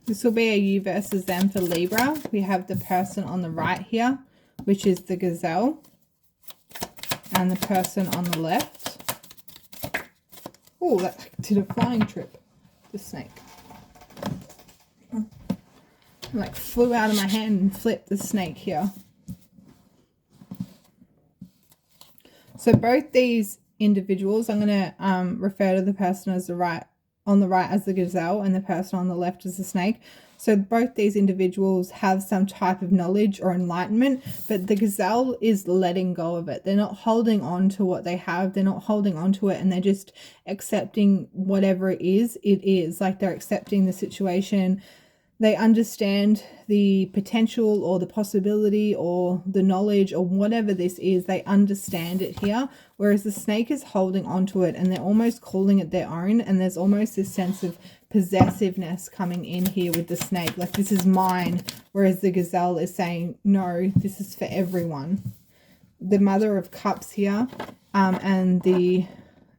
This will be a you versus them for Libra. We have the person on the right here, which is the gazelle, and the person on the left. Oh, that did a flying trip, the snake. Like flew out of my hand and flipped the snake here. So both these individuals, I'm going to refer to the person as on the right as the gazelle and the person on the left as the snake. So both these individuals have some type of knowledge or enlightenment, but the gazelle is letting go of it. They're not holding on to what they have. They're not holding on to it, and they're just accepting whatever it is. Like they're accepting the situation. They understand the potential or the possibility or the knowledge or whatever this is. They understand it here, whereas the snake is holding on to it and they're almost calling it their own, and there's almost this sense of possessiveness coming in here with the snake, like this is mine, whereas the gazelle is saying no, this is for everyone. The Mother of Cups here, and the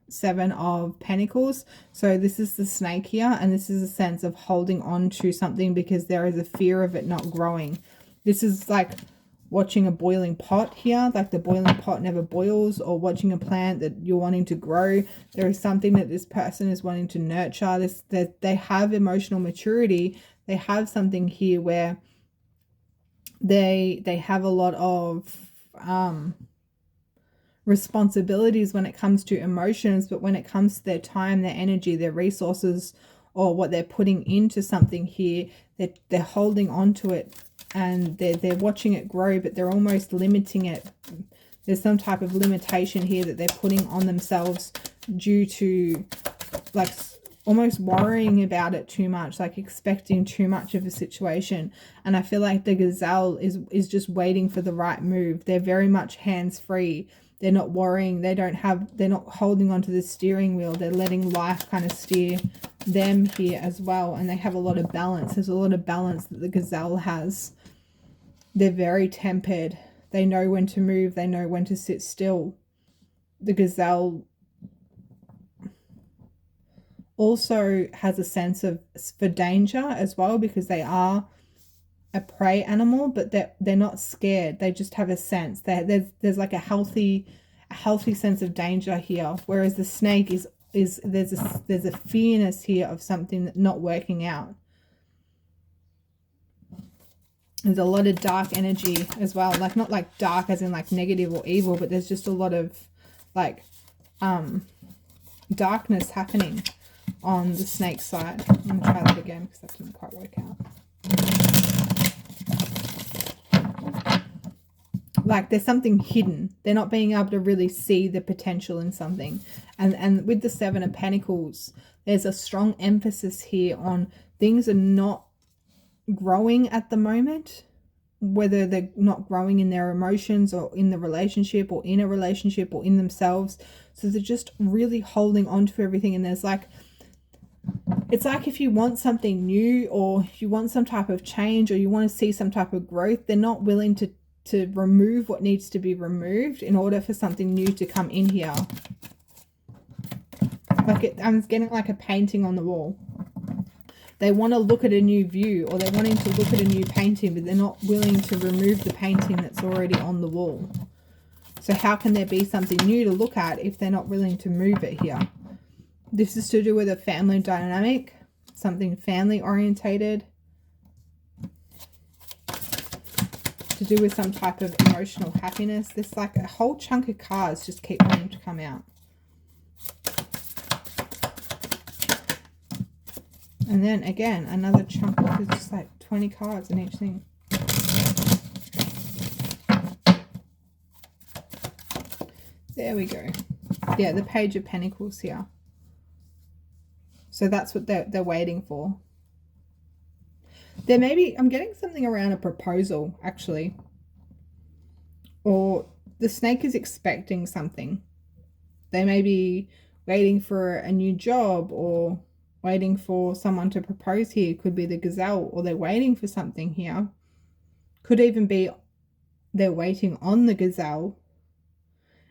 Seven of Pentacles. So this is the snake here, and this is a sense of holding on to something because there is a fear of it not growing. This is like watching a boiling pot here, like the boiling pot never boils, or watching a plant that you're wanting to grow. There is something that this person is wanting to nurture. That they have emotional maturity. They have something here where they have a lot of responsibilities when it comes to emotions, but when it comes to their time, their energy, their resources, or what they're putting into something here, they're holding on to it, and they're watching it grow, but they're almost limiting it. There's some type of limitation here that they're putting on themselves due to like almost worrying about it too much, like expecting too much of a situation. And I feel like the gazelle is just waiting for the right move. They're very much hands-free. They're not worrying. They're not holding onto the steering wheel. They're letting life kind of steer them here as well. And they have a lot of balance. There's a lot of balance that the gazelle has. They're very tempered. They know when to move. They know when to sit still. The gazelle also has a sense of for danger as well, because they are a prey animal, but they're not scared. They just have a sense that there's like a healthy sense of danger here, whereas the snake is there's a fearness here of something not working out. There's a lot of dark energy as well, like not like dark as in like negative or evil, but there's just a lot of like darkness happening on the snake side. I'm gonna try that again because that didn't quite work out. Like there's something hidden. They're not being able to really see the potential in something. And with the Seven of Pentacles, there's a strong emphasis here on things are not growing at the moment, whether they're not growing in their emotions or in the relationship or in a relationship or in themselves. So they're just really holding on to everything. And there's like, it's like if you want something new or you want some type of change or you want to see some type of growth, they're not willing to remove what needs to be removed in order for something new to come in here. Like I'm getting like a painting on the wall. They want to look at a new view, or they're wanting to look at a new painting, but they're not willing to remove the painting that's already on the wall. So how can there be something new to look at if they're not willing to move it here? This is to do with a family dynamic, something family orientated, to do with some type of emotional happiness. There's like a whole chunk of cards just keep wanting to come out. And then again, another chunk. There's just like 20 cards in each thing. There we go. Yeah, the Page of Pentacles here. So that's what they're waiting for. There may be, I'm getting something around a proposal, actually. Or the snake is expecting something. They may be waiting for a new job or waiting for someone to propose here. Could be the gazelle, or they're waiting for something here. Could even be they're waiting on the gazelle.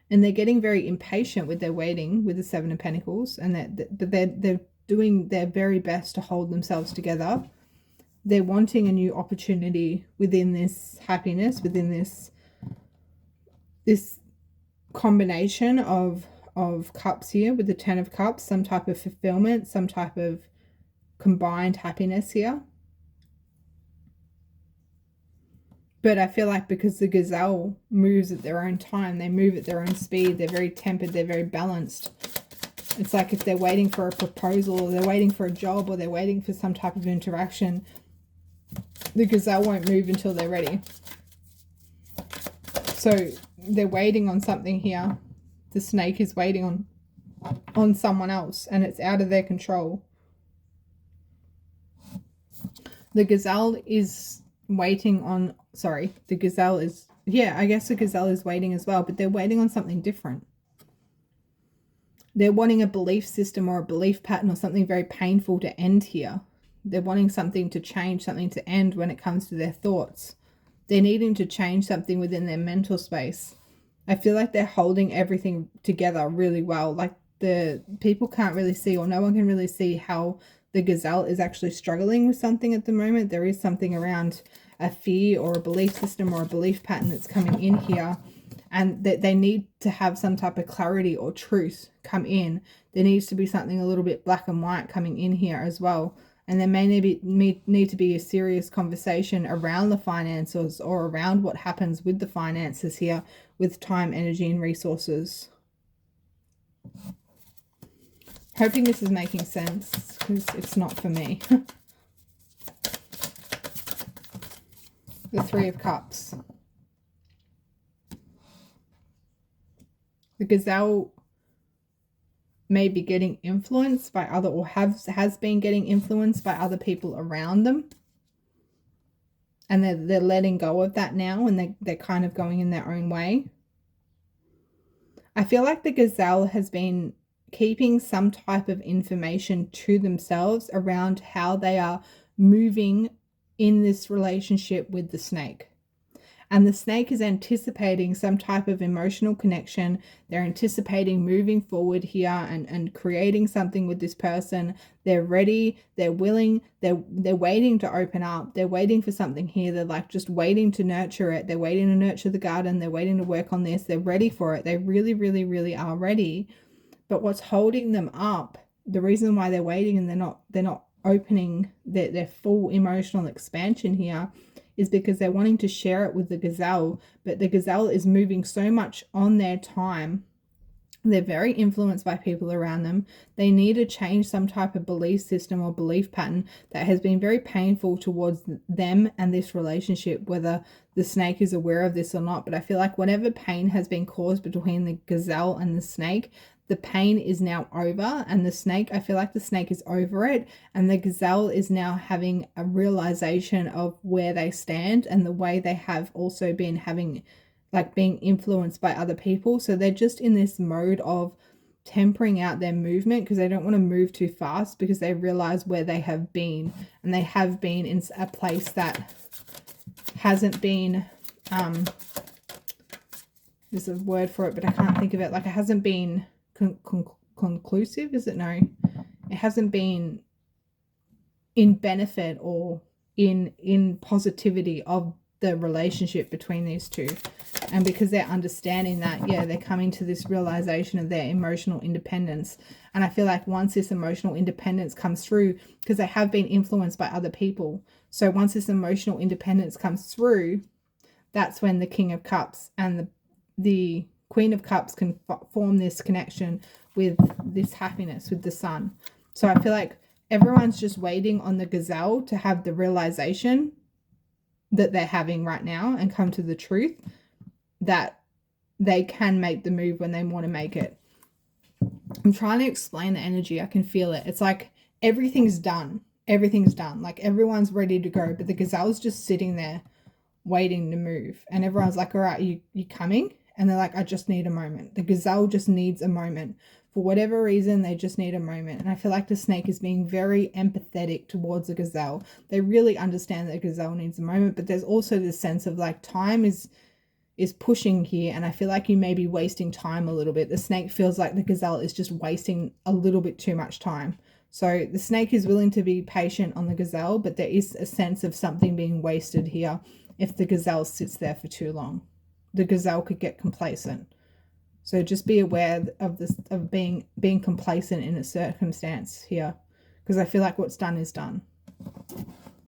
And they're getting very impatient with their waiting with the Seven of Pentacles. And they're doing their very best to hold themselves together. they're wanting a new opportunity within this happiness, within this combination of cups here with the 10 of cups, some type of fulfillment, some type of combined happiness here. But I feel like because the gazelle moves at their own time, they move at their own speed, they're very tempered, they're very balanced. It's like if they're waiting for a proposal, or they're waiting for a job, or they're waiting for some type of interaction, the gazelle won't move until they're ready. So they're waiting on something here. The snake is waiting on someone else, and it's out of their control. The gazelle is waiting on, sorry, the gazelle is, yeah, I guess the gazelle is waiting as well, but they're waiting on something different. They're wanting a belief system or a belief pattern or something very painful to end here. They're wanting something to change, something to end when it comes to their thoughts. They're needing to change something within their mental space. I feel like they're holding everything together really well. Like the people can't really see, or no one can really see how the gazelle is actually struggling with something at the moment. There is something around a fear or a belief system or a belief pattern that's coming in here, and that they need to have some type of clarity or truth come in. There needs to be something a little bit black and white coming in here as well. And there may need to be a serious conversation around the finances, or around what happens with the finances here with time, energy, and resources. Hoping this is making sense, because it's not for me. The Three of Cups. The gazelle may be getting influenced by other, or has been getting influenced by other people around them, and they're letting go of that now, and they're kind of going in their own way. I feel like the gazelle has been keeping some type of information to themselves around how they are moving in this relationship with the snake. And the snake is anticipating some type of emotional connection. They're anticipating moving forward here and creating something with this person. They're ready, they're willing, they're waiting to open up. They're waiting for something here. They're like just waiting to nurture it. They're waiting to nurture the garden. They're waiting to work on this. They're ready for it. They really, really, really are ready. But what's holding them up, the reason why they're waiting and they're not opening their full emotional expansion here, is because they're wanting to share it with the gazelle, but the gazelle is moving so much on their time. They're very influenced by people around them. They need to change some type of belief system or belief pattern that has been very painful towards them and this relationship, whether the snake is aware of this or not. But I feel like whatever pain has been caused between the gazelle and the snake, the pain is now over, and the snake, I feel like the snake is over it, and the gazelle is now having a realization of where they stand and the way they have also been having, like, being influenced by other people. So they're just in this mode of tempering out their movement because they don't want to move too fast, because they realize where they have been, and they have been in a place that hasn't been, there's a word for it, but I can't think of it. Like, it hasn't been conclusive, is it? No, it hasn't been in benefit or in positivity of the relationship between these two. And because they're understanding that, yeah, they're coming to this realization of their emotional independence. And I feel like once this emotional independence comes through, because they have been influenced by other people, so once this emotional independence comes through, that's when the King of Cups and the Queen of Cups can form this connection with this happiness with the Sun. So I feel like everyone's just waiting on the gazelle to have the realization that they're having right now and come to the truth that they can make the move when they want to make it. I'm trying to explain the energy. I can feel it. It's like everything's done. Everything's done. Like everyone's ready to go, but the gazelle's just sitting there waiting to move. And everyone's like, all right, you coming? And they're like, I just need a moment. The gazelle just needs a moment. For whatever reason, they just need a moment. And I feel like the snake is being very empathetic towards the gazelle. They really understand that the gazelle needs a moment, but there's also this sense of like time is pushing here, and I feel like you may be wasting time a little bit. The snake feels like the gazelle is just wasting a little bit too much time. So the snake is willing to be patient on the gazelle, but there is a sense of something being wasted here if the gazelle sits there for too long. The gazelle could get complacent. So just be aware of this, of being complacent in a circumstance here, because I feel like what's done is done.